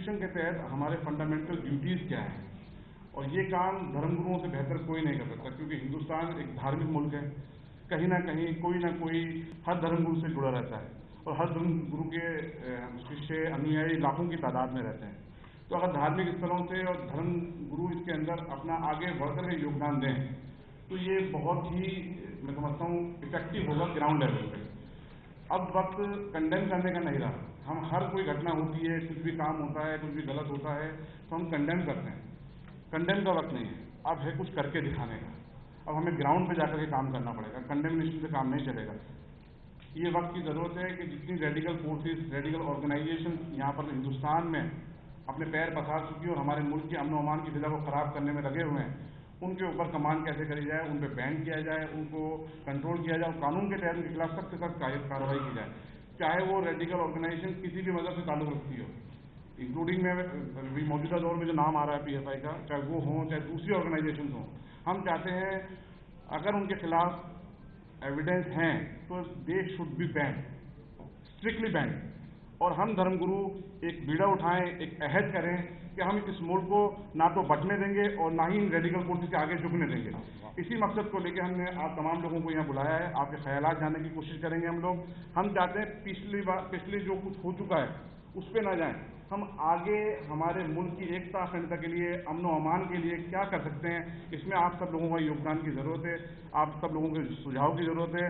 Constitution के तहत हमारे फंडामेंटल ड्यूटीज़ क्या हैं, और ये काम धर्मगुरुओं से बेहतर कोई नहीं कर सकता, क्योंकि हिंदुस्तान एक धार्मिक मुल्क है। कहीं ना कहीं कोई ना कोई हर धर्मगुरु से जुड़ा रहता है, और हर धर्मगुरु के शिष्य अनुयायी लाखों की तादाद में रहते हैं। तो अगर धार्मिक स्थलों से और धर्मगुरु इसके अंदर अपना आगे बढ़कर के योगदान दें, तो ये बहुत ही, मैं समझता हूँ, इफेक्टिव होगा ग्राउंड लेवल पे। अब वक्त कंडेम करने का नहीं रहा। हम हर कोई घटना होती है, कुछ भी काम होता है, कुछ भी गलत होता है, तो हम कंडेम करते हैं। कंडेम का वक्त नहीं है, अब है कुछ करके दिखाने का। अब हमें ग्राउंड पे जाकर के काम करना पड़ेगा, कंडेमनेशन से काम नहीं चलेगा। ये वक्त की ज़रूरत है कि जितनी रेडिकल फोर्सेस, रेडिकल ऑर्गेनाइजेशन यहाँ पर हिंदुस्तान में अपने पैर पसार चुकी और हमारे मुल्क के अमन अमान की फिजा को ख़राब करने में लगे हुए हैं, उनके ऊपर कमान कैसे करी जाए, उन पर बैन किया जाए, उनको कंट्रोल किया जाए, और कानून के तहत उनके खिलाफ सख्त से सख्त कार्रवाई की जाए, चाहे वो रेडिकल ऑर्गेनाइजेशन किसी भी मजहब से ताल्लुक़ रखती हो, इंक्लूडिंग में अभी मौजूदा दौर में जो नाम आ रहा है PFI का, चाहे वो हों चाहे दूसरी ऑर्गेनाइजेशन हों। हम चाहते हैं अगर उनके खिलाफ एविडेंस हैं तो they should be ban, strictly ban. और हम धर्मगुरु एक बीड़ा उठाएं, एक अहद करें कि हम इस मुल्क को ना तो बंटने देंगे और ना ही इन रेडिकल फोर्सेस के आगे झुकने देंगे। इसी मकसद को लेकर हमने आप तमाम लोगों को यहाँ बुलाया है। आपके ख्यालात जानने की कोशिश करेंगे हम लोग। हम चाहते हैं पिछली जो कुछ हो चुका है उस पर ना जाएं, हम आगे हमारे मुल्क की एकता अखंडता के लिए, अमन व अमान के लिए क्या कर सकते हैं, इसमें आप सब लोगों का योगदान की ज़रूरत है, आप सब लोगों के सुझाव की ज़रूरत है।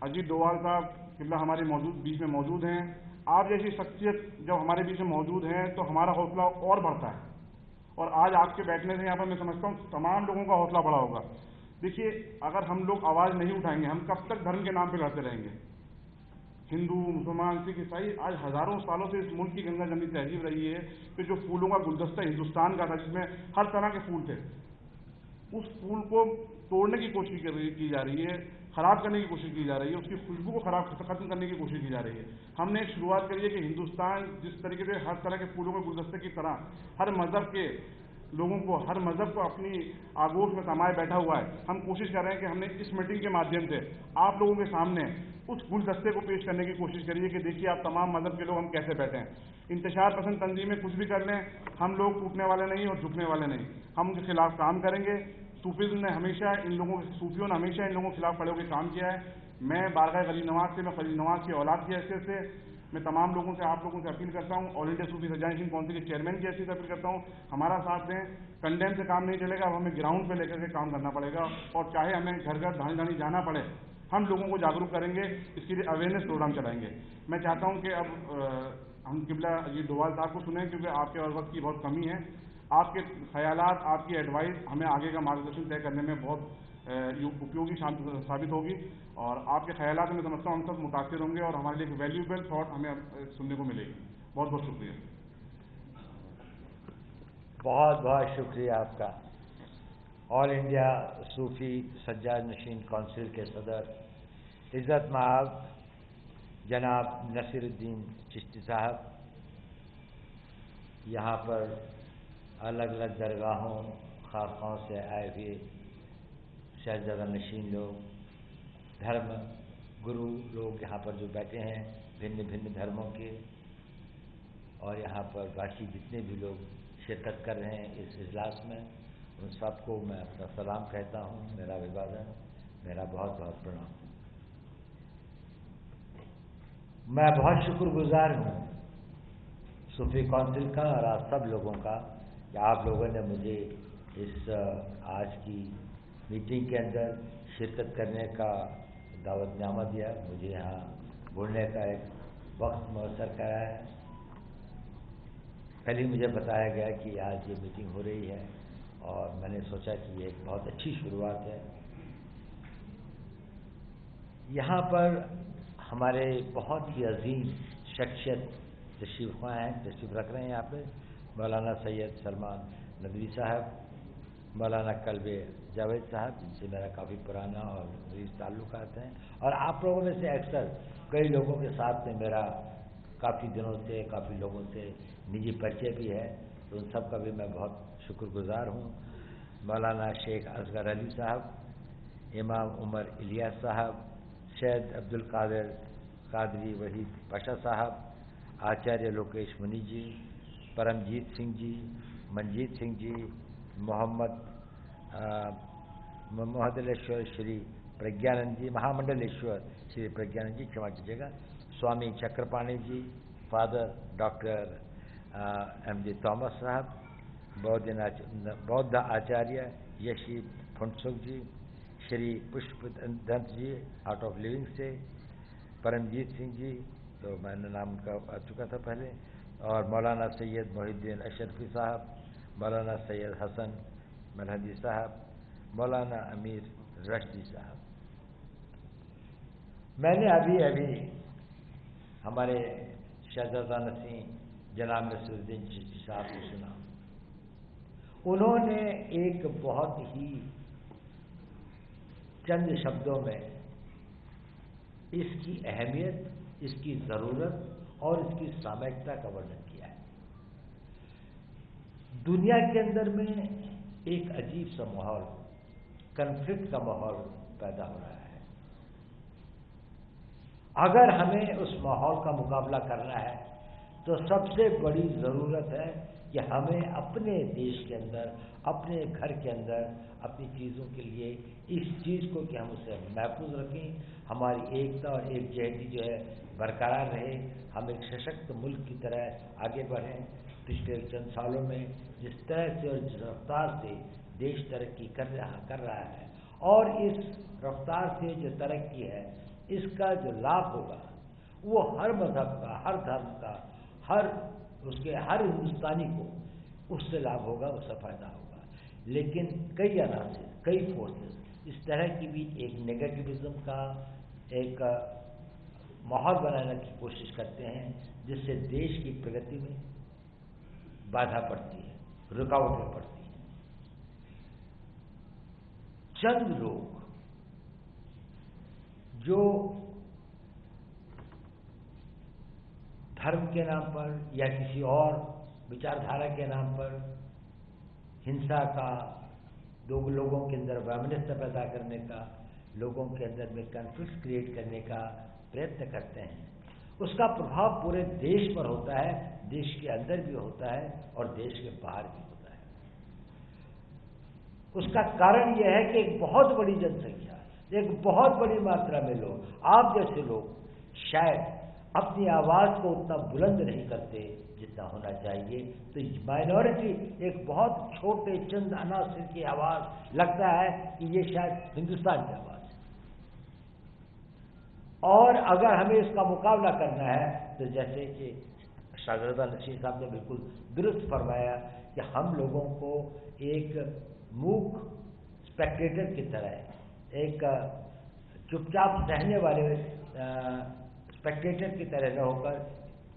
अजीत डोवाल साहब किबला हमारे बीच में मौजूद हैं। आप जैसी शख्सियत जब हमारे बीच में मौजूद हैं तो हमारा हौसला और बढ़ता है, और आज आपके बैठने से यहाँ पर मैं समझता हूँ तमाम लोगों का हौसला बढ़ा होगा। देखिए, अगर हम लोग आवाज़ नहीं उठाएंगे, हम कब तक धर्म के नाम पर लड़ते रहेंगे? हिंदू, मुसलमान, सिख, ईसाई, आज हज़ारों सालों से इस मुल्क की गंगा जमनी तहजीब रही है कि जो फूलों का गुलदस्ता हिंदुस्तान का था, जिसमें हर तरह के फूल थे, उस फूल को तोड़ने की कोशिश की जा रही है, ख़राब करने की कोशिश की जा रही है, उसकी खुशबू को ख़त्म करने की कोशिश की जा रही है। हमने एक शुरुआत करी है कि हिंदुस्तान जिस तरीके से हर तरह के फूलों के गुलदस्ते की तरह हर मज़हब के लोगों को, हर मज़हब को अपनी आगोश में समाये बैठा हुआ है, हम कोशिश कर रहे हैं कि हमने इस मीटिंग के माध्यम से आप लोगों के सामने उस गुलदस्ते को पेश करने की कोशिश करिए कि देखिए आप तमाम मज़हब के लोग हम कैसे बैठे हैं। इंतशार पसंद तंजीमें कुछ भी कर लें, हम लोग टूटने वाले नहीं और झुकने वाले नहीं। हम उनके खिलाफ काम करेंगे। सूफीज़्म ने हमेशा सूफियों ने हमेशा इन लोगों के खिलाफ खड़े होकर काम किया है। मैं बारगाह खलील नवाज से, मैं खलील नवाज की औलाद की हैसियत से मैं तमाम लोगों से, आप लोगों से अपील करता हूँ, ऑल इंडिया सूफी सजाइशिन काउंसिल के चेयरमैन की हैसियत से अपील करता हूँ, हमारा साथ दें। कंडेम से काम नहीं चलेगा, अब हमें ग्राउंड पे लेकर के काम करना पड़ेगा, और चाहे हमें घर घर धानी धानी जाना पड़े, हम लोगों को जागरूक करेंगे, इसके लिए अवेयरनेस प्रोग्राम चलाएंगे। मैं चाहता हूं कि अब हम किबला अजीत डोवाल साहब को सुनें, क्योंकि आपके और वक्त की बहुत कमी है। आपके ख्यालात, आपकी एडवाइस हमें आगे का मार्गदर्शन तय करने में बहुत उपयोगी साबित होगी, और आपके ख्यालात में समझता हूँ हम सब मुतासिर होंगे, और हमारे लिए एक वैल्यूएबल थॉट हमें सुनने को मिलेगी। बहुत बहुत शुक्रिया। बहुत बहुत शुक्रिया आपका। ऑल इंडिया सूफी सज्जाद नशीन काउंसिल के सदर इज़्ज़त माब जनाब नसीरुद्दीन चिश्ती साहब, यहाँ पर अलग अलग दरगाहों खाखाओं से आए हुए शहज़ादा नशीन लोग, धर्म गुरु लोग यहाँ पर जो बैठे हैं भिन्न भिन्न धर्मों के, और यहाँ पर बाकी जितने भी लोग शिरकत कर रहे हैं इस इजलास में, उन सबको मैं अपना सलाम कहता हूँ, मेरा अभिवादन, मेरा बहुत बहुत प्रणाम। मैं बहुत शुक्रगुजार हूँ सूफी काउंसिल का और आप सब लोगों का कि आप लोगों ने मुझे इस आज की मीटिंग के अंदर शिरकत करने का दावतनामा दिया, मुझे यहाँ बोलने का एक वक्त मुयस्सर कराया है। कल ही मुझे बताया गया कि आज ये मीटिंग हो रही है, और मैंने सोचा कि ये एक बहुत अच्छी शुरुआत है। यहाँ पर हमारे बहुत ही अजीम शख्सियत तशरीफ़ रख रहे हैं। यहाँ पे मौलाना सैयद सलमान नदवी साहब, मौलाना कल्बे जावेद साहब, जिनसे मेरा काफ़ी पुराना और अजीज ताल्लुकात हैं, और आप लोगों में से अक्सर कई लोगों के साथ में मेरा काफ़ी दिनों से, काफ़ी लोगों से निजी परिचय भी है, तो उन सब का भी मैं बहुत शुक्रगुजार हूँ। मौलाना शेख असगर अली साहब, इमाम उमर इलियास साहब, सैयद अब्दुल कादिर कादरी वहीद पाशा साहब, आचार्य लोकेश मुनि जी, परमजीत सिंह जी, मनजीत सिंह जी, महामंडलेश्वर श्री प्रज्ञानंद जी, महामंडलेश्वर श्री प्रज्ञानंद जी, क्षमा कीजिएगा, स्वामी चक्रपाणी जी, फादर डॉक्टर M.J. थॉमस साहब, बौद्ध आचार्य यशी फुनसुख जी, श्री पुष्पदंत जी आउट ऑफ लिविंग से, परमजीत सिंह जी, तो मैंने नाम उनका आ चुका था पहले, और मौलाना सैयद मोहिद्दीन अशरफी साहब, मौलाना सैयद हसन मलहदी साहब, मौलाना अमीर रश्दी साहब। मैंने अभी हमारे शहजादा नसीम जनाब नसीरुद्दीन चिश्ती साहब को सुना। उन्होंने एक बहुत ही चंद शब्दों में इसकी अहमियत, इसकी ज़रूरत और इसकी सामयिकता का वर्णन किया है। दुनिया के अंदर में एक अजीब सा माहौल, कन्फ्लिक्ट का माहौल पैदा हो रहा है। अगर हमें उस माहौल का मुकाबला करना है तो सबसे बड़ी ज़रूरत है कि हमें अपने देश के अंदर, अपने घर के अंदर, अपनी चीज़ों के लिए इस चीज़ को कि हम उसे महफूज रखें, हमारी एकता और एकजुटता जो है बरकरार रहे, हम एक सशक्त मुल्क की तरह आगे बढ़ें। पिछले चंद सालों में जिस तरह से और जिस रफ्तार से देश तरक्की कर रहा है, और इस रफ्तार से जो तरक्की है, इसका जो लाभ होगा वो हर मजहब का, हर धर्म का, हर हिंदुस्तानी को उससे लाभ होगा, उससे फायदा होगा। लेकिन कई अनासर, कई फोर्सेस इस तरह की भी एक नेगेटिविज्म का एक माहौल बनाने की कोशिश करते हैं, जिससे देश की प्रगति में बाधा पड़ती है, रुकावटें पड़ती हैं। चंद लोग जो धर्म के नाम पर या किसी और विचारधारा के नाम पर हिंसा का, दो लोगों के अंदर वैमनस्य पैदा करने का, लोगों के अंदर में कॉन्फ्लिक्ट क्रिएट करने का प्रयत्न करते हैं, उसका प्रभाव पूरे देश पर होता है, देश के अंदर भी होता है और देश के बाहर भी होता है। उसका कारण यह है कि एक बहुत बड़ी जनसंख्या, एक बहुत बड़ी मात्रा में लोग, आप जैसे लोग शायद अपनी आवाज़ को उतना बुलंद नहीं करते जितना होना चाहिए। तो माइनॉरिटी, एक बहुत छोटे चंद अनासर की आवाज़, लगता है कि ये शायद हिंदुस्तान की आवाज़ है। और अगर हमें इसका मुकाबला करना है तो जैसे कि शहजादा नसीम साहब ने बिल्कुल दुरुस्त फरमाया कि हम लोगों को एक मूक स्पेक्टेटर की तरह, एक चुपचाप सहने वाले स्पेक्टेटर की तरह न होकर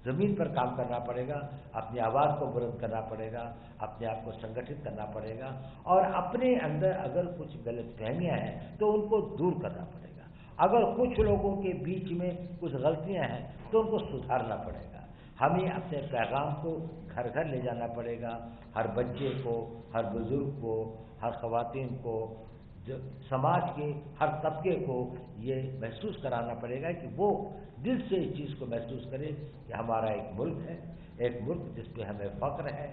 ज़मीन पर काम करना पड़ेगा, अपनी आवाज़ को बुलंद करना पड़ेगा, अपने आप को संगठित करना पड़ेगा, और अपने अंदर अगर कुछ गलतफहमियां हैं तो उनको दूर करना पड़ेगा। अगर कुछ लोगों के बीच में कुछ गलतियां हैं तो उनको सुधारना पड़ेगा। हमें अपने पैगाम को घर घर ले जाना पड़ेगा, हर बच्चे को, हर बुजुर्ग को, हर ख़वातीन को, जो समाज के हर तबके को ये महसूस कराना पड़ेगा कि वो दिल से इस चीज़ को महसूस करे कि हमारा एक मुल्क है, एक मुल्क जिस पे हमें फ़ख्र है,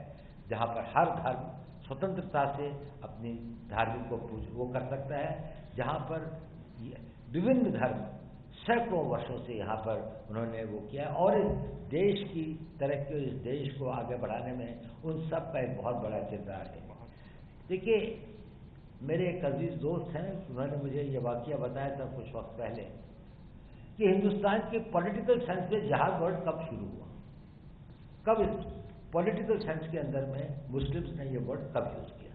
जहाँ पर हर धर्म स्वतंत्रता से अपनी धार्मिक को वो कर सकता है, जहाँ पर विभिन्न धर्म सैकड़ों वर्षों से यहाँ पर उन्होंने वो किया, और इस देश की तरक्की और इस देश को आगे बढ़ाने में उन सब का एक बहुत बड़ा किरदार है। देखिए, मेरे एक अजीज दोस्त हैं, उन्होंने मुझे ये वाक़या बताया था कुछ वक्त पहले कि हिंदुस्तान के पॉलिटिकल साइंस में जहाज वर्ड कब शुरू हुआ, कब इस पॉलिटिकल साइंस के अंदर में मुस्लिम्स ने ये वर्ड कब यूज़ किया।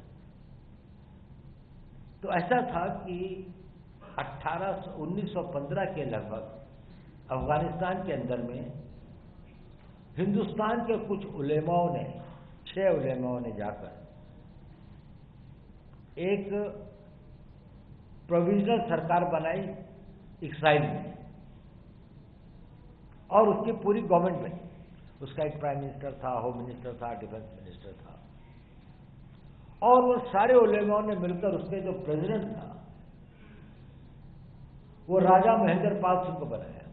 तो ऐसा था कि 1915 के लगभग अफगानिस्तान के अंदर में हिंदुस्तान के कुछ उलेमाओं ने, 6 उलेमाओं ने जाकर एक प्रोविजनल सरकार बनाई इस्राइल में, और उसकी पूरी गवर्नमेंट बनी। उसका एक प्राइम मिनिस्टर था, होम मिनिस्टर था, डिफेंस मिनिस्टर था, और वो सारे उलेमाओं ने मिलकर उसके जो प्रेसिडेंट था वो राजा महेंद्र पाल सिंह को बनाया।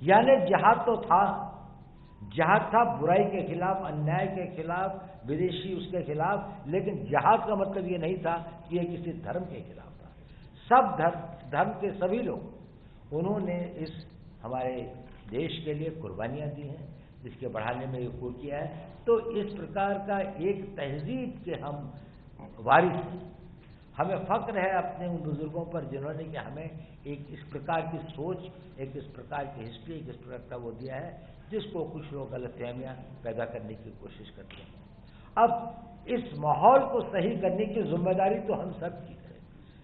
यानी जिहाद तो था, जहाद था बुराई के खिलाफ, अन्याय के खिलाफ, विदेशी उसके खिलाफ, लेकिन जहाद का मतलब ये नहीं था कि ये किसी धर्म के खिलाफ था। सब धर्म के सभी लोग उन्होंने इस हमारे देश के लिए कुर्बानियाँ दी हैं, जिसके बढ़ाने में ये किया है। तो इस प्रकार का एक तहजीब के हम वारिस हैं। हमें फख्र है अपने उन बुजुर्गों पर जिन्होंने कि हमें एक इस प्रकार की सोच, एक इस प्रकार की हिस्ट्री, एक इस प्रकार का वो दिया है, जिसको कुछ लोग गलतफहमियां पैदा करने की कोशिश करते हैं। अब इस माहौल को सही करने की जिम्मेदारी तो हम सब की है,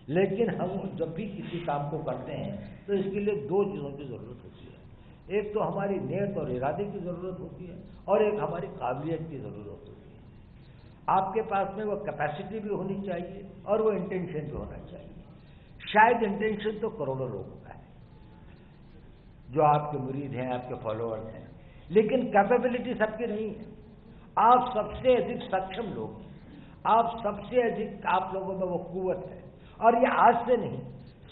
लेकिन हम जब भी किसी काम को करते हैं तो इसके लिए दो चीज़ों की ज़रूरत होती है। एक तो हमारी नीयत और इरादे की ज़रूरत होती है, और एक हमारी काबिलियत की ज़रूरत होती है। आपके पास में वो कैपेसिटी भी होनी चाहिए और वो इंटेंशन भी होना चाहिए। शायद इंटेंशन तो करोड़ों लोगों का है जो आपके मुरीद हैं, आपके फॉलोअर्स हैं, लेकिन कैपेबिलिटी सबकी नहीं है। आप सबसे अधिक सक्षम लोग हैं, आप सबसे अधिक, आप लोगों में वो कुव्वत है। और ये आज से नहीं,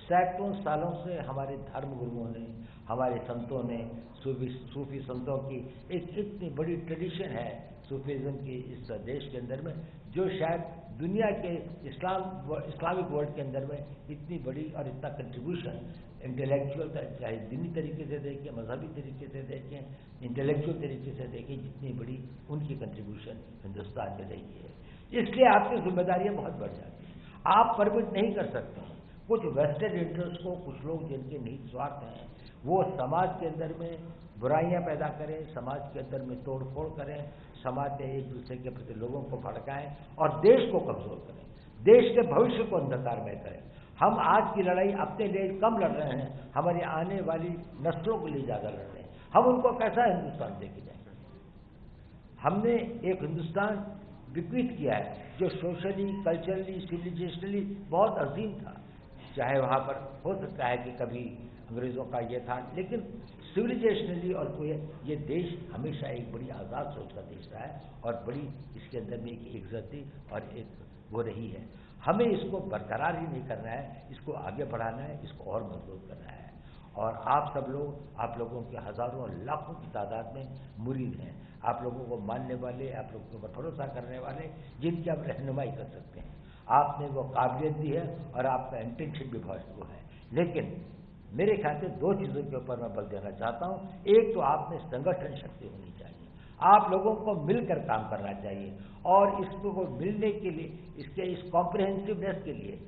सैकड़ों सालों से हमारे धर्म गुरुओं ने, हमारे संतों ने, सूफी संतों की एक इतनी बड़ी ट्रेडिशन है सूफीज़म की इस देश के अंदर में, जो शायद दुनिया के इस्लामिक वर्ल्ड के अंदर में इतनी बड़ी और इतना कंट्रीब्यूशन इंटेलेक्चुअल, चाहे दीनी तरीके से देखें, मजहबी तरीके से देखें, इंटेलेक्चुअल तरीके से देखें, जितनी बड़ी उनकी कंट्रीब्यूशन हिंदुस्तान में रही है। इसलिए आपकी जिम्मेदारियां बहुत बढ़ जाती हैं। आप परमिट नहीं कर सकते हैं कुछ वेस्टेड इंटरेस्ट को, कुछ लोग जिनके निहित स्वार्थ हैं वो समाज के अंदर में बुराइयां पैदा करें, समाज के अंदर में तोड़ फोड़ करें, समाज में एक दूसरे के प्रति लोगों को भड़काएं और देश को कमजोर करें, देश के भविष्य को अंधकारमय करें। हम आज की लड़ाई अपने लिए कम लड़ रहे हैं, हमारी आने वाली नस्लों के लिए ज़्यादा लड़ रहे हैं। हम उनको कैसा हिंदुस्तान देके जाएंगे? हमने एक हिंदुस्तान विकसित किया है जो सोशली, कल्चरली, सिविलाइजेशनली बहुत अजीम था। चाहे वहाँ पर हो सकता है कि कभी अंग्रेज़ों का ये था, लेकिन सिविलाइजेशनली और ये देश हमेशा एक बड़ी आज़ाद सोच का देश रहा है और बड़ी इसके अंदर में एक इज्जत थी और एक वो रही है। हमें इसको बरकरार ही नहीं करना है, इसको आगे बढ़ाना है, इसको और मजबूत करना है। और आप सब लोग, आप लोगों के हज़ारों और लाखों की तादाद में मुरीद हैं, आप लोगों को मानने वाले, आप लोगों पर भरोसा करने वाले, जिनकी आप रहनुमाई कर सकते हैं। आपने वो काबिलियत दी है और आपका इंटेंशन भी बहुत वो है। लेकिन मेरे ख्याल से दो चीज़ों के ऊपर मैं बल देना चाहता हूँ। एक तो आप में संगठन शक्ति होनी चाहिए, आप लोगों को मिलकर काम करना चाहिए, और इसको मिलने के लिए, इसके इस कॉम्प्रिहेंसिवनेस के लिए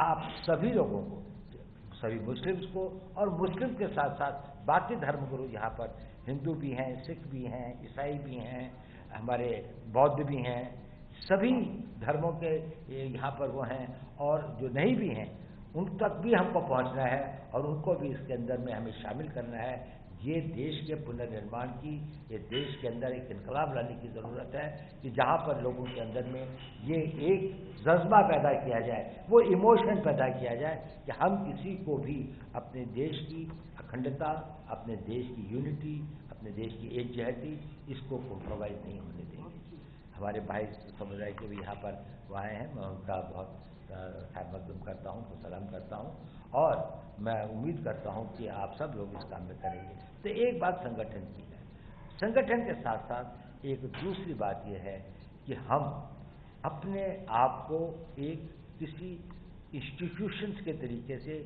आप सभी लोगों को, सभी मुस्लिम्स को, और मुस्लिम के साथ साथ बाकी धर्मगुरु यहाँ पर हिंदू भी हैं, सिख भी हैं, ईसाई भी हैं, हमारे बौद्ध भी हैं, सभी धर्मों के यहाँ पर वो हैं, और जो नहीं भी हैं उन तक भी हमको पहुँचना है और उनको भी इसके अंदर में हमें शामिल करना है। ये देश के पुनर्निर्माण की, ये देश के अंदर एक इनकलाब लाने की ज़रूरत है कि जहाँ पर लोगों के अंदर में ये एक जज्बा पैदा किया जाए, वो इमोशन पैदा किया जाए कि हम किसी को भी अपने देश की अखंडता, अपने देश की यूनिटी, अपने देश की एकजहती, इसको कॉम्प्रोमाइज़ नहीं होने देंगे। हमारे भाई समुदाय के भी यहाँ पर वो आए हैं, मैं उनका बहुत खैर मकदम करता हूँ, तो सलाम करता हूँ, और मैं उम्मीद करता हूँ कि आप सब लोग इस काम में करेंगे। तो एक बात संगठन की है, संगठन के साथ साथ एक दूसरी बात यह है कि हम अपने आप को एक किसी इंस्टीट्यूशंस के तरीके से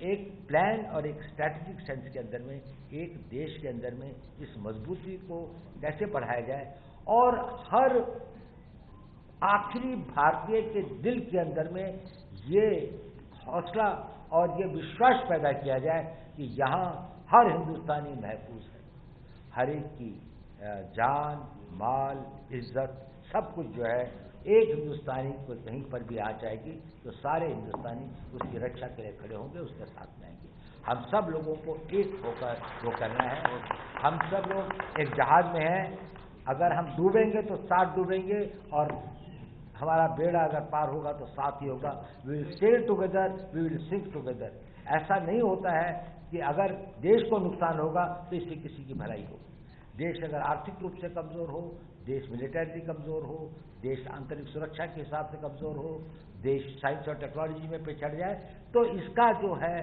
एक प्लान और एक स्ट्रैटेजिक सेंस के अंदर में, एक देश के अंदर में इस मजबूती को कैसे बढ़ाया जाए, और हर आखिरी भारतीय के दिल के अंदर में ये हौसला और ये विश्वास पैदा किया जाए कि यहाँ हर हिंदुस्तानी महफूज है, हर एक की जान, माल, इज्जत, सब कुछ जो है, एक हिंदुस्तानी को कहीं पर भी आ जाएगी तो सारे हिंदुस्तानी उसकी रक्षा के लिए खड़े होंगे, उसके साथ में आएंगे। हम सब लोगों को एक होकर वो करना है। हम सब लोग एक जहाज में हैं, अगर हम डूबेंगे तो साथ डूबेंगे, और हमारा बेड़ा अगर पार होगा तो साथ ही होगा। We will sail together, we will sink together. ऐसा नहीं होता है कि अगर देश को नुकसान होगा तो इससे किसी की भलाई होगी। देश अगर आर्थिक रूप से कमज़ोर हो, देश मिलिटरी कमज़ोर हो, देश आंतरिक सुरक्षा के हिसाब से कमज़ोर हो, देश साइंस और टेक्नोलॉजी में पिछड़ जाए, तो इसका जो है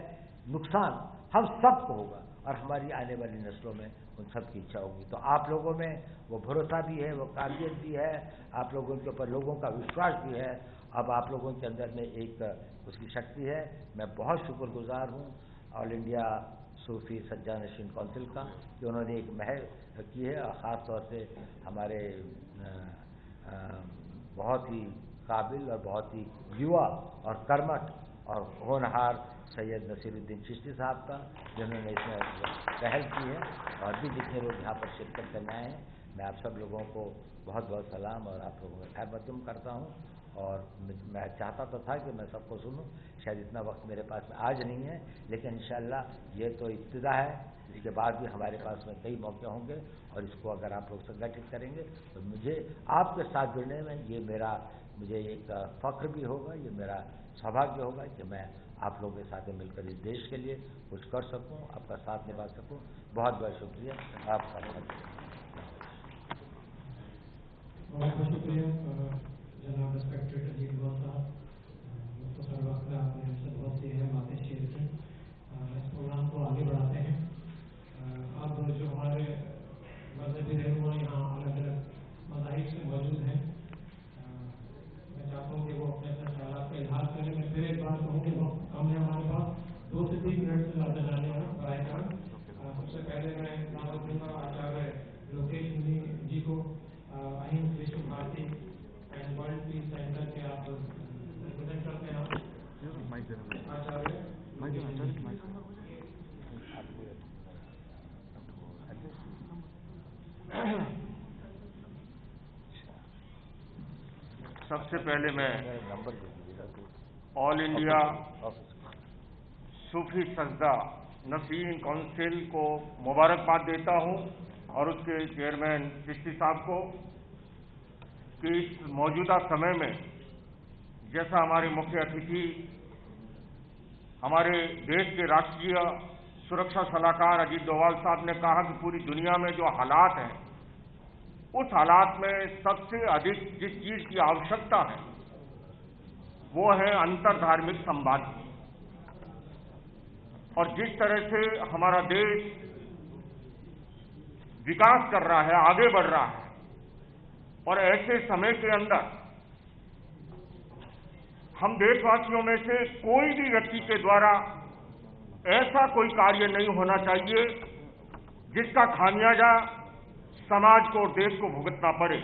नुकसान हम सबको होगा और हमारी आने वाली नस्लों में उन सब की इच्छा होगी। तो आप लोगों में वो भरोसा भी है, वो काबिलियत भी है, आप लोगों के ऊपर लोगों का विश्वास भी है। अब आप लोगों के अंदर में एक उसकी शक्ति है। मैं बहुत शुक्रगुजार हूँ ऑल इंडिया सूफी सज्जा नशीन काउंसिल का कि उन्होंने एक महर की है, और ख़ास तौर से हमारे बहुत ही काबिल और बहुत ही युवा और कर्मठ और होनहार सैयद नसीरुद्दीन चिश्ती साहब का, जिन्होंने इसमें पहल की है, और भी जितने लोग यहाँ पर शिरकत करने आए हैं, मैं आप सब लोगों को बहुत बहुत सलाम और आप लोगों का खैर मकदूम करता हूँ। और मैं चाहता तो था कि मैं सबको सुनूं, शायद इतना वक्त मेरे पास में आज नहीं है, लेकिन इंशाअल्लाह ये तो इब्तिदा है, इसके बाद भी हमारे पास में कई मौके होंगे, और इसको अगर आप लोग संगठित करेंगे तो मुझे आपके साथ जुड़ने में ये मुझे एक फख्र भी होगा, ये मेरा सौभाग्य होगा कि मैं आप लोगों के साथ मिलकर इस देश के लिए कुछ कर सकूं, आपका साथ निभा सकूं। बहुत बहुत शुक्रिया आपका। बहुत बहुत शुक्रिया जनाब रेस्पेक्टेड अजीत गौर साहब, मुख्तसर वक्त में आपने हमसे बहुत सी अहम बातें शेयर की। इस प्रोग्राम को आगे बढ़ाते हैं। अब जो हमारे मजहबी रहनुमा यहाँ अलग अलग मज़ाहिब से मौजूद हैं, मैं चाहता हूँ कि वो अपने अपने ख्यालात का इजहार करें। मैं फिर एक बार कहूँ कि वक्त कम है हमारे पास, 2 से 3 मिनट से ज़्यादा जाने वाला बराए करम। सबसे पहले मैं दावत दूंगा आचार्य लोकेश मुनि जी को, Ahind Vishwa Bharati and world peace centre के आप रिप्रेजेंट करते हैं। आचार्य सबसे पहले मैं ऑल इंडिया सूफी सज्जा नशीन काउंसिल को मुबारकबाद देता हूं, और उसके चेयरमैन चिश्ती साहब को कि इस मौजूदा समय में, जैसा हमारे मुख्य अतिथि हमारे देश के राष्ट्रीय सुरक्षा सलाहकार अजीत डोभाल साहब ने कहा कि पूरी दुनिया में जो हालात हैं, उस हालात में सबसे अधिक जिस चीज की आवश्यकता है वो है अंतरधार्मिक संवाद। और जिस तरह से हमारा देश विकास कर रहा है, आगे बढ़ रहा है, और ऐसे समय के अंदर हम देशवासियों में से कोई भी व्यक्ति के द्वारा ऐसा कोई कार्य नहीं होना चाहिए जिसका खामियाजा समाज को और देश को भुगतना पड़े।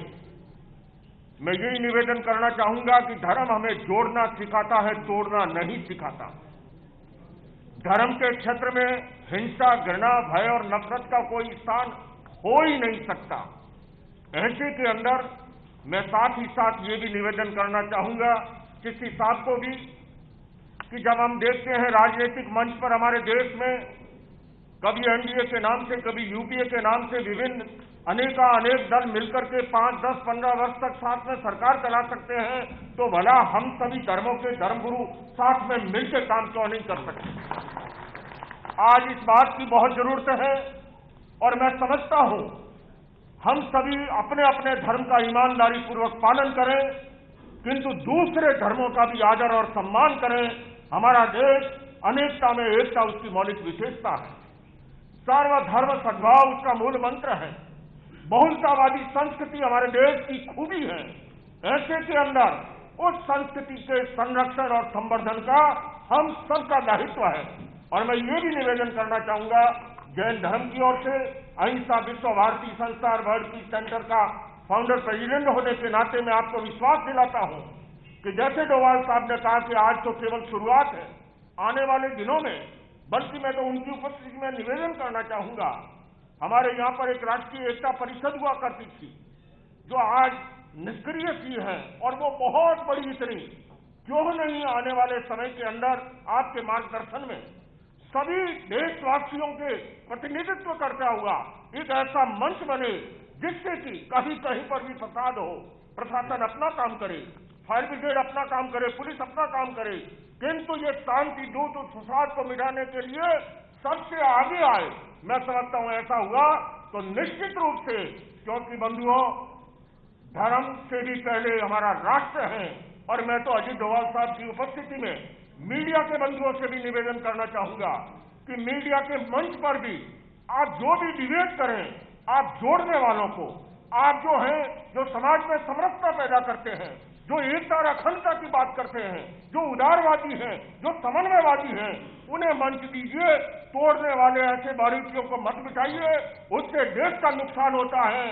मैं यही निवेदन करना चाहूंगा कि धर्म हमें जोड़ना सिखाता है, तोड़ना नहीं सिखाता। धर्म के क्षेत्र में हिंसा, घृणा, भय और नफरत का कोई स्थान हो ही नहीं सकता। ऐसे के अंदर मैं साथ ही साथ ये भी निवेदन करना चाहूंगा चिश्ती साहब को भी कि जब हम देखते हैं राजनीतिक मंच पर हमारे देश में कभी एनडीए के नाम से, कभी यूपीए के नाम से विभिन्न अनेक दल मिलकर के 5, 10, 15 वर्ष तक साथ में सरकार चला सकते हैं, तो भला हम सभी धर्मों के धर्मगुरु साथ में मिलकर काम क्यों नहीं कर सकते। आज इस बात की बहुत जरूरत है, और मैं समझता हूं हम सभी अपने अपने धर्म का ईमानदारी पूर्वक पालन करें, किंतु दूसरे धर्मों का भी आदर और सम्मान करें। हमारा देश अनेकता में एकता उसकी मौलिक विशेषता है। सर्वधर्म सद्भाव उसका मूल मंत्र है। बहुलतावादी संस्कृति हमारे देश की खूबी है। ऐसे के अंदर उस संस्कृति के संरक्षण और संवर्धन का हम सबका दायित्व है। और मैं ये भी निवेदन करना चाहूंगा जैन धर्म की ओर से, अहिंसा विश्व भारती संस्था वर्ल्ड पीस सेंटर का फाउंडर प्रेसिडेंट होने के नाते मैं आपको विश्वास दिलाता हूं कि जैसे डोभाल साहब ने कहा कि आज तो केवल शुरुआत है, आने वाले दिनों में, बल्कि मैं तो उनकी उपस्थिति में निवेदन करना चाहूंगा, हमारे यहां पर एक राष्ट्रीय एकता परिषद हुआ करती थी जो आज निष्क्रिय सी है, और वो बहुत बड़ी इतनी क्यों नहीं आने वाले समय के अंदर आपके मार्गदर्शन में सभी देशवासियों के प्रतिनिधित्व करता हुआ एक ऐसा मंच बने जिससे कि कहीं कहीं पर भी फसाद हो, प्रशासन अपना काम करे, फायर ब्रिगेड अपना काम करे, पुलिस अपना काम करे, किंतु ये शांति दूत उस फसाद को मिटाने के लिए सबसे आगे आए। मैं समझता हूं ऐसा हुआ तो निश्चित रूप से, क्योंकि बंधुओं धर्म से भी पहले हमारा राष्ट्र है। और मैं तो अजीत डोभाल साहब की उपस्थिति में मीडिया के बंधुओं से भी निवेदन करना चाहूंगा कि मीडिया के मंच पर भी आप जो भी डिबेट करें, आप जोड़ने वालों को, आप जो हैं जो समाज में समरसता पैदा करते हैं, जो एकता और अखंडता की बात करते हैं, जो उदारवादी हैं, जो समन्वयवादी हैं, उन्हें मंच दीजिए। तोड़ने वाले ऐसे बारीकियों को मत बिठाइए, उससे देश का नुकसान होता है।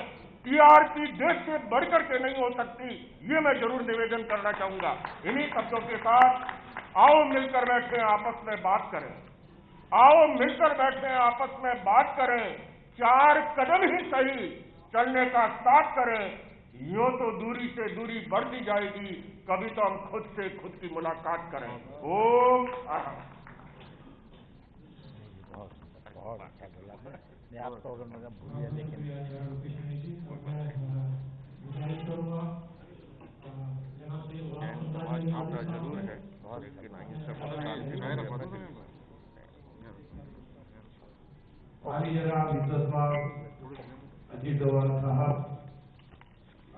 टीआरपी देश से बढ़कर के नहीं हो सकती, ये मैं जरूर निवेदन करना चाहूंगा। इन्हीं शब्दों के साथ आओ मिलकर बैठे आपस में बात करें, आओ मिलकर बैठे आपस में बात करें, 4 कदम ही सही चलने का साथ करें। यूं तो दूरी से दूरी बढ़ती जाएगी, कभी तो हम खुद से खुद की मुलाकात करें। ओम बहुत अच्छा बोला मैं आपको अगर भूलिए, लेकिन गुजारिश करूँगा जनाब जरूर है आली जनाब इज्जतमाब अजीत डोवाल साहब,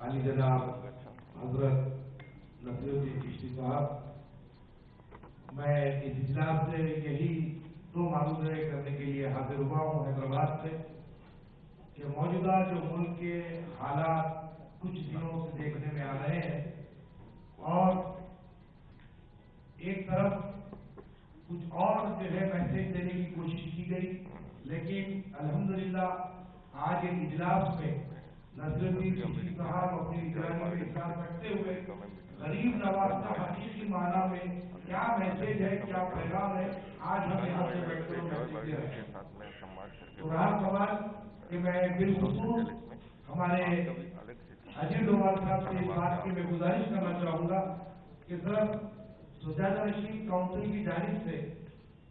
आली जनाब हजरत नसीरुद्दीन चिश्ती साहब, मैं इस इजलास से यही 2 मालूमात करने के लिए हाजिर हुआ हूँ हैदराबाद से कि मौजूदा जो मुल्क के हालात कुछ दिनों से देखने में आ रहे हैं और एक तरफ कुछ और जो है मैसेज देने की कोशिश की गई, लेकिन अल्हम्दुलिल्लाह आज एक इजलास में नसीरुद्दीन चिश्ती साहब अपनी निगरानी में हिस्सा रखते हुए गरीब नवाज का हकीकी माना में क्या मैसेज है, क्या पैगाम है, आज हम यहाँ से बैठकर मैसेज दे रहे हैं। तो रहा सवाल कि मैं बिलखुसूस हमारे अजीत डोवाल साहब से इस बात की मैं गुजारिश करना चाहूंगा कि सर सुजाता रशीद काउंसिल की जानिब से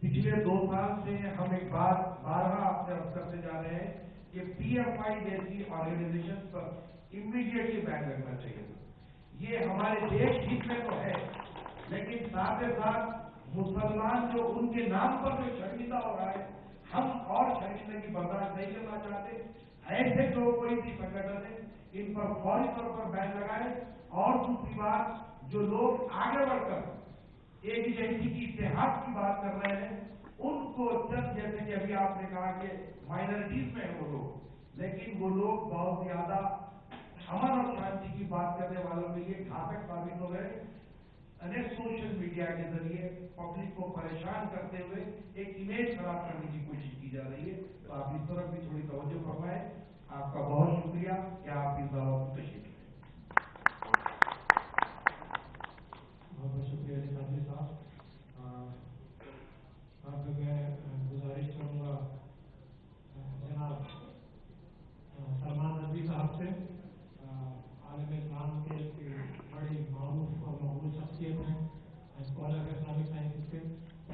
पिछले 2 साल से हम एक बात बारहा आपसे अर्ज करते जा रहे हैं कि PFI जैसी ऑर्गेनाइजेशन पर इमीडिएटली बैन लगना चाहिए। ये हमारे देश हित में तो है, लेकिन साथ ही साथ मुसलमान जो उनके नाम पर जो शर्मिंदा हो रहा है, हम और शर्मिंदगी बर्दाश्त नहीं करना चाहते। ऐसे जो कोई भी संगठन है इन पर फौरी तौर पर बैन लगाए। और दूसरी बात, जो लोग आगे बढ़कर एक एजेंसी की इतिहास की बात कर रहे हैं, उनको चंद जैसे कि अभी आपने कहा कि माइनॉरिटीज में है वो लोग, लेकिन वो लोग बहुत ज्यादा अमन और शांति की बात करने वालों के लिए घातक साबित हो गए। अनेक सोशल मीडिया के जरिए पब्लिक को परेशान करते हुए एक इमेज खराब करने की कोशिश की जा रही है। तो आप इस तरफ भी थोड़ी तवज्जो फरमाएं। आपका बहुत शुक्रिया कि आप इस दावत में तशरीफ लाए। बहुत बहुत शुक्रिया नदवी साहब। अब मैं गुजारिश करूँगा जनाब सलमान नदवी साहब से, आलम इस्लाम के बड़ी मारूफ और मकबूल शख्सियत हैं, स्कॉलर इस्लामिक साइंस के,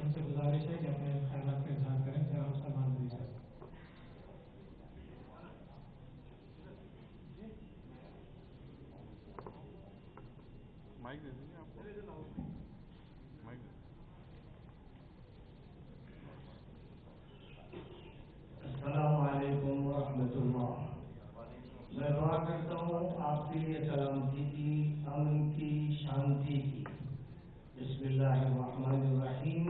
उनसे गुजारिश है कि अपने ख्यालात का इजहार करें। जनाब सलमान नदवी साहब। माइक दे दीजिए आपको, माइक दे। अस्सलामु अलैकुम व रहमतुल्लाह। मैं दुआ करता हूँ आपके लिए सलामती की, अमन की, शांति की। बिस्मिल्लाहिर्रहमानिर्रहीम।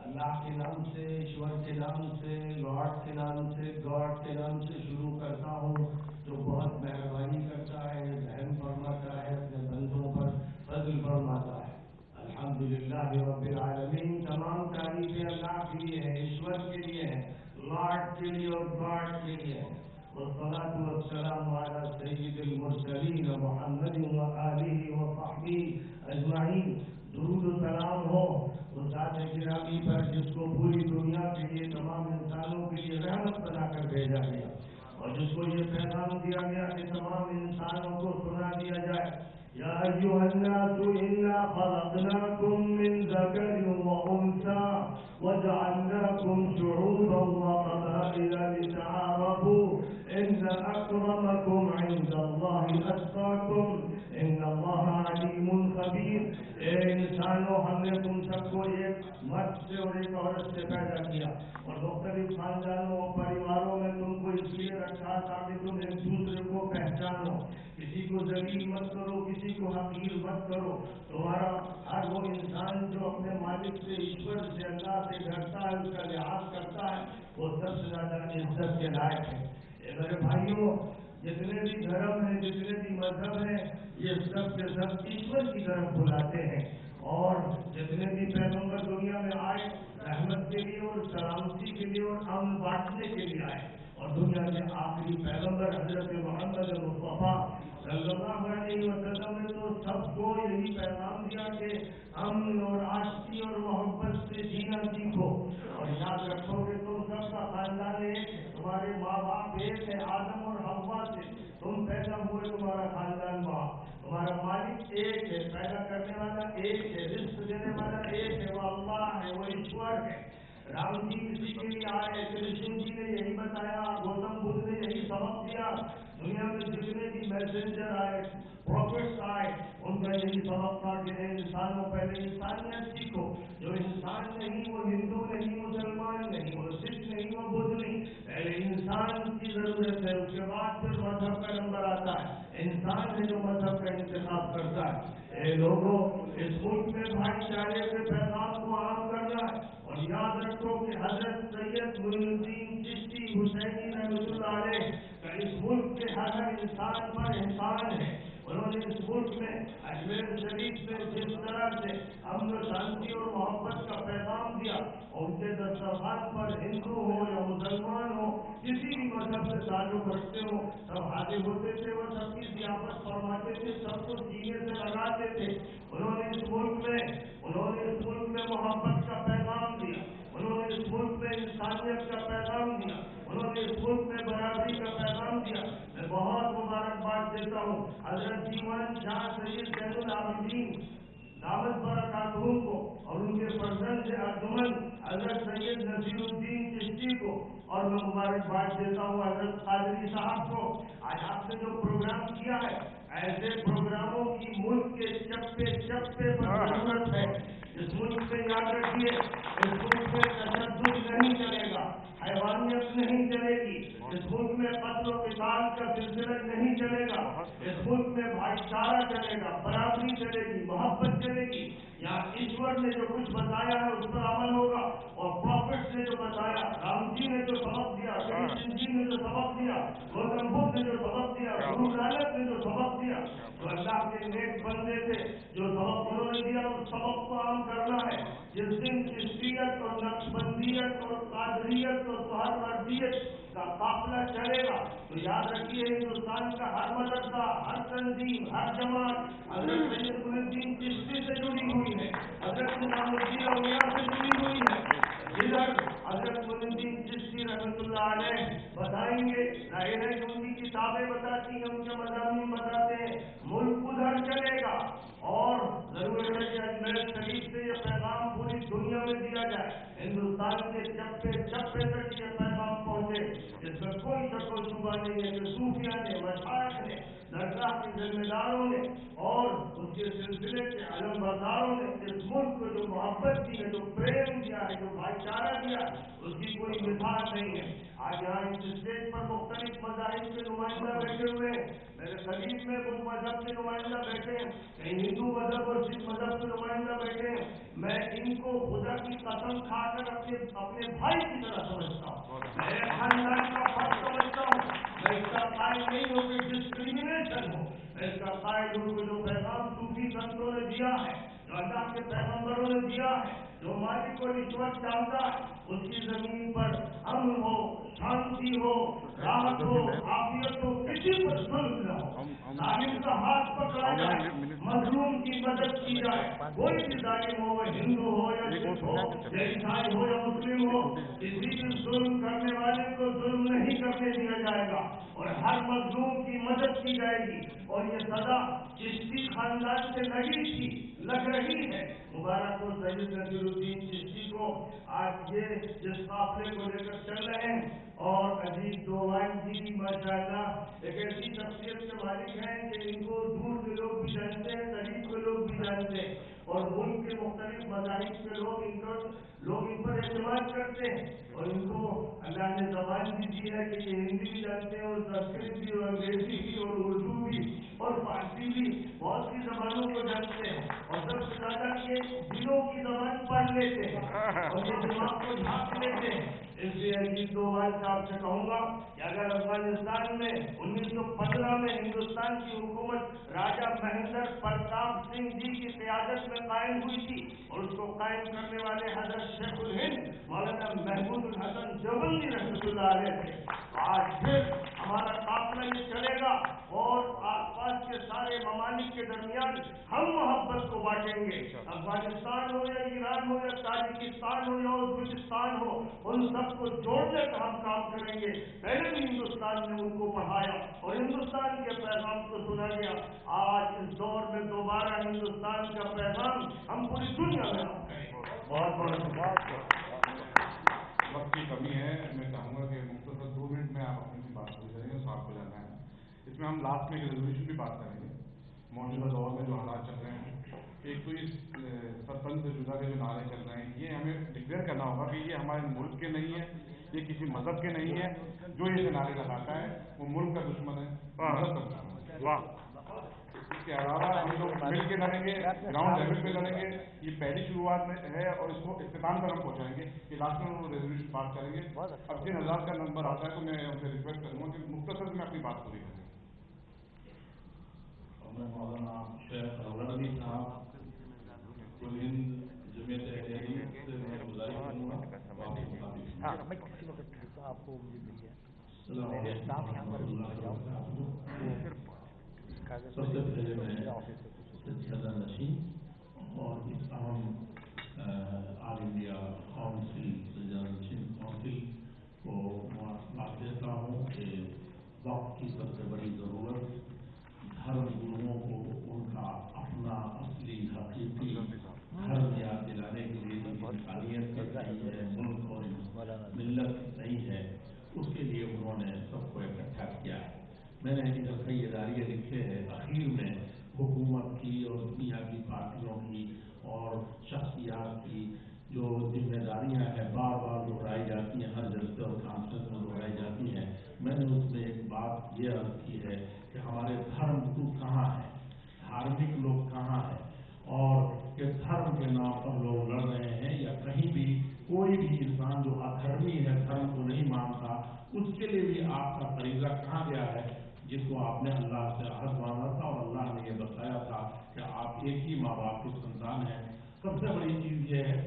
अल्लाह के नाम से, ईश्वर के नाम से, लॉर्ड के नाम से, गॉड के नाम से शुरू करता हूँ, जो बहुत मेहरबानी करता है, रहम फरमाता है, अपने बंदों पर फजल फरमाता है। अल्हम्दुलिल्लाह रब्बिल आलमीन। तमाम तारीफें अल्लाह के लिए है, ईश्वर के लिए है, लॉर्ड के लिए और गॉड के लिए है। वस्सलातु वस्सलामु अला सय्यिदिल मुरसलीन मुहम्मदिन व आलिहि व सहबिहि अजमाइन। दुरूद व सलाम हो उस ज़ात गिरामी पर जिसको पूरी दुनिया के लिए, तमाम इंसानों के लिए रहमत बनाकर भेजा गया, और जिसको ये पैगाम दिया गया कि तमाम इंसानों को सुना दिया जाए, या अय्युहन्नासु इन्ना खलक़नाकुम मिन ज़करिन व उन्सा वजअलनाकुम शुऊबन व क़बाइला लितआरफू इन्न अक्रमकुम इंदल्लाहि अत्क़ाकुम इन्नल्लाहा अलीमुन खबीर। ए इंसानों, हमने तुम सबको एक मर्द से और एक औरत से पैदा किया और मुख्तलिफ खानदानों और परिवारों में तुमको इसलिए रखा ताकि तुम एक दूसरे को पहचानो। किसी को जलील मत करो, किसी को हकीर मत करो। तुम्हारा हर वो इंसान जो अपने मालिक से, ईश्वर से, अल्लाह से डरता है, उसका लिहाज करता है, वो सबसे ज्यादा इज्जत के लायक है। मेरे भाइयों, जितने भी धर्म हैं, जितने भी मजहब हैं, ये सब के सब ईश्वर की तरफ बुलाते हैं। और जितने भी पैगंबर दुनिया में आए, रहमत के लिए और सलामती के लिए और अमन बांटने के लिए आए। और दुनिया के आखिरी पैगंबर हजरत मोहम्मद मुस्तफा सल्लल्लाहु अलैहि वसल्लम ने तो सबको यही पैगाम दिया कि अमन और आशिकी और मोहब्बत से जीना सीखो। और याद रखो कि तुम सबका खानदान एक है, तुम्हारे माँ बाप एक है, आदम और हव्वा से तुम पैदा हुए, तुम्हारा खानदान माँ, तुम्हारा मालिक एक है, पैदा करने वाला एक है, रिस्क देने वाला एक है, वो अल्लाह है, वो ईश्वर है। राम जी किसी के लिए आए, कृष्ण जी ने यही बताया, गौतम बुद्ध ने यही सबक दिया। दुनिया में जितने भी मैसेंजर आए, प्रॉफिट्स आए, उनका यही सबक था कि इंसानों पहले इंसानियत सीखो। जो इंसान नहीं, वो हिंदू नहीं, मुसलमान नहीं, वो सिख नहीं, वो बुद्ध नहीं, पहले इंसान की जरूरत है, उसके बाद फिर मजहब का नंबर आता है। इंसान है जो मजहब का इंतखाब करता है। लोगों, इस मुल्क में भाईचारे के पैगाम को आम करना है। और याद रखो कि हजरत सैयद मुइनुद्दीन चिश्ती हुसैनी रहमतुल्लाह अलैह का इस मुल्क के हर इंसान पर एहसान है। उन्होंने इस मुल्क में अजमेर शरीफ में जिस तरह से अमन शांति और मोहब्बत का पैगाम दिया, और उनके दस्तरखान पर हिंदू हो या मुसलमान हो, किसी भी मजहब से ताल्लुक रखते हो, सब हाजिर होते थे, वो सबकी जियाफत फरमाते थे, सबको सीने से लगाते थे। उन्होंने इस मुल्क में मोहब्बत का पैगाम दिया, उन्होंने इस मुल्क में इंसानियत का पैगाम दिया, उन्होंने इस मुल्क में बराबरी का पैगाम दिया। मैं बहुत मुबारकबाद देता हूँ हजरत दीवान शाह सैयद जैनुल आबिदीन दावत बरकातहू को और उनके फर्जंद अर्जुमन हजरत सैयद नसीरुद्दीन चिश्ती को, और मैं मुबारकबाद देता हूँ हजरत कादरी साहब को। आज आपने जो प्रोग्राम किया है, ऐसे प्रोग्रामों की मुल्क के चप्पे चप्पे पर जरूरत है। इस मुल्क से याद रखिए, इस मुल्क में तशद्दुद नहीं चलेगा, हैवानियत नहीं चलेगी, इस मुल्क में कत्ल और क़िताल का सिलसिला नहीं चलेगा, इस मुल्क में भाईचारा चलेगा, बराबरी चलेगी, मोहब्बत चलेगी। यहाँ ईश्वर ने जो कुछ बताया है उस पर अमल होगा, और प्रॉफिट ने जो बताया, राम जी ने जो सबक दिया, कृष्ण जी ने जो सबक दिया, गौतम बुद्ध ने जो सबक दिया, गुरु नानक ने जो सबक दिया, तो अल्लाह के नेक बंदे थे, जो सबक उन्होंने दिया उस सबक को आम करना है। जिस दिन चिश्तियत और नक्शबंदियत और कादरियत और सुहरवर्दियत का काफिला चलेगा, तो याद रखिए हिंदुस्तान का हर मदरसा, हर तंजीम, हर जमात हजरत सैयद मुइनुद्दीन चिश्ती से जुड़ी हुई है, हजरत निजामुद्दीन औलिया से जुड़ी हुई है। इधर हजरत मुइनुद्दीन चिश्ती रहमतुल्लाह अलैह बताएंगे, जाहिर है कि उनकी किताबें बताती हैं, उनके मज़ामीन बताते हैं, मुल्क उधर चलेगा। और जरूर है कि अजमेर शरीफ से ये पैगाम पूरी दुनिया में दिया जाए, हिंदुस्तान के चप्पे चप्पे तक ये पैगाम पहुंचे। इसमें कोई शक व शुबा नहीं है कि सूफिया ने, मशाइख ने, दरगाह के जिम्मेदारों ने और उसके सिलसिले के अलमबरदारों ने इस मुल्क को जो मोहब्बत दी है, जो प्रेम दिया है, जो भाईचारा दिया, उसकी कोई मिसाल नहीं है। आज यहाँ इस स्टेज पर मुख्तलिफ मज़ाहिब के नुमाइंदा बैठे हुए हैं, मेरे करीब में बुद्ध मजहब के नुमाइंदा बैठे हैं, कहीं हिंदू मजहब और सिख मजहब के नुमाइंदा बैठे हैं। मैं इनको खुदा की कसम खाकर अपने भाई की तरह समझता हूँ, मैं खानदान का फर्क समझता हूँ। मैं इसका कायल नहीं हूँ कि डिस्क्रिमिनेशन हो, मैं इसका कायल हूँ कि जो पैगाम सूफी संतों ने दिया है, जो अल्लाह के पैगंबरों ने दिया है, जो मालिक और ईश्वर चाहता है, उसकी जमीन पर अमन हो, शांति हो, राहत हो, आफियत हो, किसी पर जुल्म न हो, जालिम का हाथ पकड़ा जाए, मजलूम की मदद की जाए। कोई भी जालिम हो, वह हिंदू हो या सिख हो या ईसाई हो या मुस्लिम हो, किसी भी जुल्म करने वाले को जुल्म नहीं करने दिया जाएगा और हर मजलूम की मदद की जाएगी। और ये सदा चिश्ती खानदान से लगी थी, लग रही है। मुबारक हो सैयद नसीरुद्दीन चिश्ती को, आज ये जिस काफिले को लेकर चल रहे हैं। और अजीज दोवान जी भी माशाअल्लाह एक ऐसी शख्सियत के मालिक हैं कि इनको दूर के लोग भी जानते हैं, करीब के लोग भी जानते हैं, और मुल्क के मुख्तलिफ मज़ाहिब के लोग इन पर एतमाद करते हैं। और इनको अल्लाह ने ज़बान भी दी है कि ये हिंदी भी जानते हैं और संस्कृत भी और अंग्रेजी भी और उर्दू भी दिलों की जबान पढ़ लेते हैं और ये दिमाग को ढांक लेते हैं। इसलिए अजीत डोभाल साहब से कहूंगा कि अगर अफगानिस्तान में 1915 में हिंदुस्तान की हुकूमत राजा महेंद्र प्रताप सिंह जी की क़यादत में कायम हुई थी और उसको कायम करने वाले हजरत शेखुल हिंद मौलाना महमूद हसन देवबंदी रहमतुल्लाह अलैह थे, आज फिर हमारा काफिला ये चलेगा और आसपास के सारे ममालिक के दरमियान हम मोहब्बत को बांटेंगे। अफगानिस्तान हो या ईरान हो या ताजिकिस्तान हो या उज्बेकिस्तान हो, उन सबको जोड़ने का हम काम करेंगे। पहले भी हिंदुस्तान ने उनको पढ़ाया और हिंदुस्तान के पैगाम को सुना गया। आज इस दौर में दोबारा हिंदुस्तान का पैगाम हम पूरी दुनिया में आप करेंगे। बहुत बहुत वक्त की कमी है, मैं चाहूँगा कि मुख्तसर 2 मिनट में आप अपनी बात पूरी करेंगे, तो आपको जाना है। इसमें हम लास्ट में एक रेजोल्यूशन की बात करेंगे। मौजूदा दौर में जो हालात चल रहे हैं, एक तो इस सरपंच से जुदा के जो नारे चल रहे हैं, ये हमें डिक्लेयर करना होगा कि ये हमारे मुल्क के नहीं है, ये किसी मजहब के नहीं है। जो ये नारे लगाता है वो मुल्क का दुश्मन है, मजहब का दुश्मन है। इसके अलावा हम लोग मिल के लड़ेंगे, ग्राउंड लेवल पे लड़ेंगे। ये पहली शुरुआत में है और इसको इख्तिताम तक हम पहुँचाएंगे कि लास्ट में वो रेजोल्यूशन पास करेंगे। अब 3000 का नंबर आता है तो मैं उनसे रिक्वेस्ट करूँगा कि मुख्तसर में अपनी बात पूरी करें। मौलाना शेख रौलवी साहब कुल हिंद जमीयत अहले से मैं गुजारिश करूँगा मैं किसी वक्त आपको मुझे मिल गया सबसे पहले मैं सदर नशीन और इस अहम ऑल इंडिया काउंसिल सदर नशीन काउंसिल को बात देता हूँ कि वक्त की सबसे बड़ी ज़रूरत धर्म गुरुओं को उनका अपना असली हकीकी धर्म याद दिलाने के लिए इंसानियत नहीं है, मुल्क और मिल्लत नहीं है, उसके लिए उन्होंने सबको इकट्ठा किया है। मैंने इधर कई इदारे लिखे हैं, आखिर में हुकूमत की और दुनिया की पार्टियों की और शख्सियात की जो जिम्मेदारियां हैं बार बार दोहराई जाती हैं, हर जलसे और कॉन्फ्रेंस में दोहराई जाती हैं। मैंने उसमें एक बात ये अर्ज की है कि हमारे धर्म गुरु कहाँ हैं, धार्मिक लोग कहाँ हैं, और कि धर्म के नाम पर लोग लड़ रहे हैं या कहीं भी कोई भी इंसान जो अधर्मी है, धर्म को नहीं मानता, उसके लिए भी आपका फरीजा कहाँ गया है, जिसको आपने अल्लाह से अहद मांगा था और अल्लाह ने ये बताया था कि आप एक ही माँ बाप के संतान हैं। सबसे बड़ी चीज़ ये है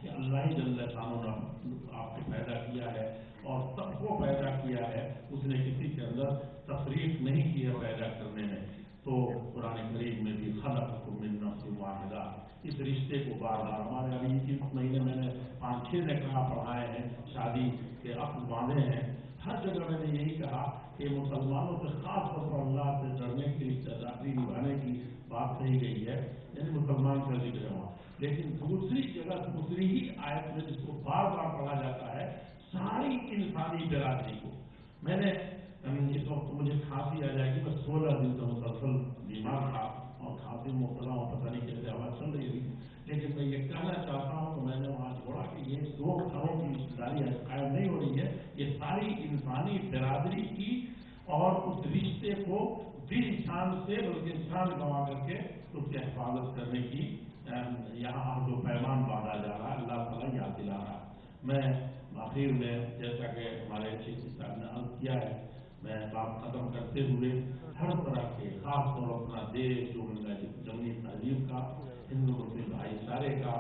कि अल्लाह ही जल्ल शानो ने आपको पैदा किया है और सबको पैदा किया है, उसने किसी के अंदर तफरीक नहीं की है पैदा करने में। तो कुरान करीम में भी खलक़कुम मिन नफ्सिन वाहिदा, इस रिश्ते को बार बार हमारे अभी इस महीने मैंने 5-6 निकाह पढ़ाए हैं, शादी के अक़्द बांधे हैं, हर जगह मैंने यही कहा कि मुसलमानों से खास तौर पर अल्लाह से डरने की रिश्तेदारी निभाने की बात कही गई है, यानी मुसलमान का जिक्र है वहाँ। लेकिन दूसरी जगह दूसरी ही आयत में जिसको बार बार पढ़ा जाता है सारी इंसानी बिरादरी को। मैंने इस वक्त मुझे खांसी आ जाएगी, मैं 16 दिन से मुसलसल बीमार था और खांसी मुबतला हूँ, पता नहीं कैसे आवाज़ चल रही थी, लेकिन मैं ये कहना चाहता हूँ कि मैंने वहाँ छोड़ा कि ये 2 घरों की रिश्तेदारी कायम नहीं हो रही है, ये सारी इंसानी बिरादरी की और उस रिश्ते को दिल शान से बल्कि शान गंवा करके उसकी हिफाजत करने की यहाँ जो पैमान बांधा जा रहा है, अल्लाह ताला याद दिला रहा है। मैं आखिर में जैसा कि हमारे चीफ साहब ने अर्ज किया है, मैं बात खत्म करते हुए हर तरह के खास तौर अपना देश जो जमनी तहजीब का, हिंदू मुस्लिम भाईचारे का,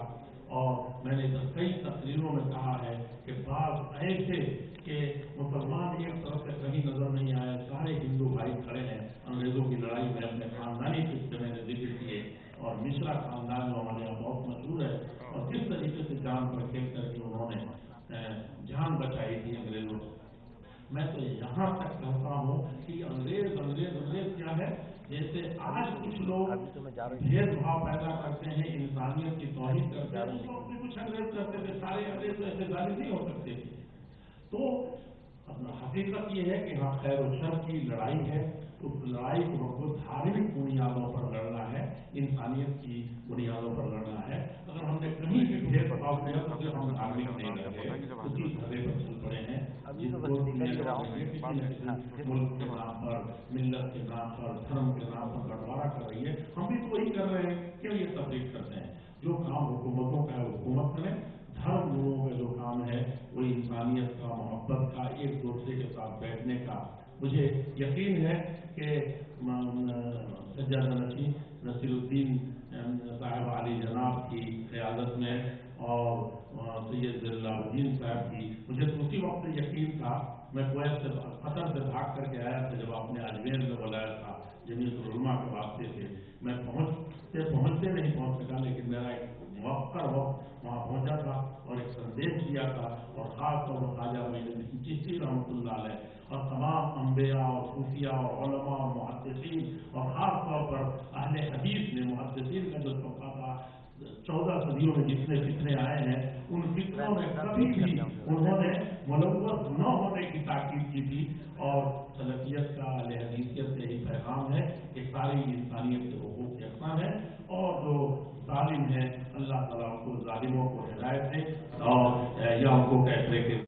और मैंने कई तकरीरों में कहा है कि बात ऐसे कि मुसलमान एक तरफ से कहीं नजर नहीं आए, सारे हिंदू भाई खड़े हैं। अंग्रेजों की लड़ाई में अपने खानदानी किस्से मैंने जिक्र किए और मिश्रा खानदान जो हमारे यहाँ बहुत मशहूर है और किस तरीके से जान पर खेल करके उन्होंने जान बचाई थी अंग्रेजों से। मैं तो यहाँ तक कहता हूँ कि अंग्रेज अंग्रेज अंग्रेज क्या है, जैसे आज कुछ लोग भेदभाव पैदा करते हैं, इंसानियत की तौहीन करते हैं, उस वक्त भी कुछ अंग्रेज करते थे, सारे अंग्रेज तो ऐसे जालिम नहीं हो सकते थे। तो हकीकत ये है कि हाँ खैर और शर की लड़ाई है, उस लड़ाई को हमको धार्मिक बुनियादों पर लड़ना है, इंसानियत की बुनियादों पर लड़ना है। अगर हमने कहीं भी भेदभाव किया तो सिर्फ हम धार्मिक नहीं लड़े, उसी धर्म पर चल पड़े हैं, जिनको मुल्क के नाम पर, मिल्लत के नाम पर, धर्म के नाम पर बंटवारा कर रही है। हम भी तो वही कर रहे हैं, क्यों ये तफरीक करते हैं। जो काम हुकूमतों का है हुकूमत करें, धर्म गुरुओं का जो काम है वो इंसानियत का, मोहब्बत का, एक दूसरे के साथ बैठने का। मुझे यकीन है कि सज्जादा नशीं नसीरुद्दीन साहब आली जनाब की क़यादत में और सैयद जलालुद्दीन साहब की, मुझे तो उसी वक्त यकीन था। मैं कुवैत से कतर से भाग करके आया था जब आपने अजमेर में बुलाया था जमीयतुल उलमा के वास्ते से। मैं पहुँचते नहीं पहुँच सका, लेकिन मेरा एक मौका वक्त वहाँ पहुँचा था और एक संदेश दिया था, और ख़ास तौर पर ख्वाजा मोइनुद्दीन चिश्ती रहमतुल्लाह अलैह और तमाम अंबिया और सूफिया और उलमा और मुहद्दिसीन और ख़ास तौर पर अहले हदीस में मुहद्दिसीन का जो तबका था 14 सदियों में जितने फितने आए हैं, उन फितनों में कभी भी उन्होंने मुलव्वस न होने की ताकीद की थी। और सलफियत का, अहले हदीसियत का यही पैगाम है कि सारी इंसानियत के हुकूक यकसां है, और जो जालिम है अल्लाह ताला उनको जालिमों को हिदायत दे और या उनको फैसले के